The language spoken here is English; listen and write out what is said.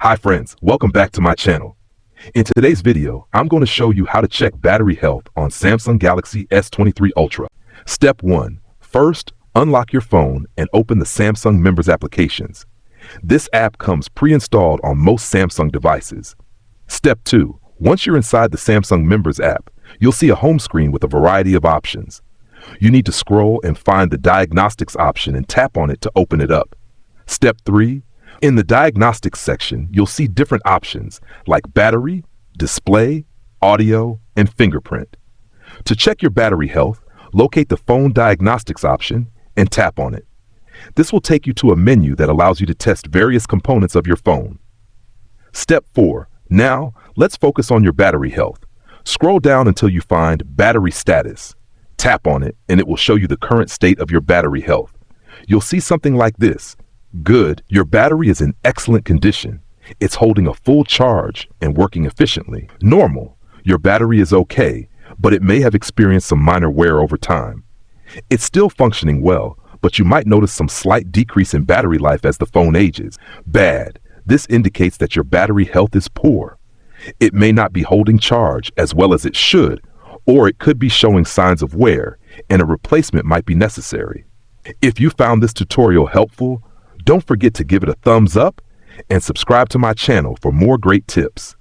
Hi friends, welcome back to my channel. In today's video, I'm going to show you how to check battery health on Samsung Galaxy S23 Ultra. Step 1. First, unlock your phone and open the Samsung Members applications. This app comes pre-installed on most Samsung devices. Step 2. Once you're inside the Samsung Members app, you'll see a home screen with a variety of options. You need to scroll and find the diagnostics option and tap on it to open it up. Step 3. In the diagnostics section, you'll see different options like battery, display, audio, and fingerprint. To check your battery health, locate the phone diagnostics option and tap on it. This will take you to a menu that allows you to test various components of your phone. Step 4. Now, let's focus on your battery health. Scroll down until you find Battery Status. Tap on it and it will show you the current state of your battery health. You'll see something like this. Good, your battery is in excellent condition. It's holding a full charge and working efficiently. Normal, your battery is okay, but it may have experienced some minor wear over time. It's still functioning well, but you might notice some slight decrease in battery life as the phone ages. Bad, this indicates that your battery health is poor. It may not be holding charge as well as it should, or it could be showing signs of wear, and a replacement might be necessary. If you found this tutorial helpful, don't forget to give it a thumbs up and subscribe to my channel for more great tips.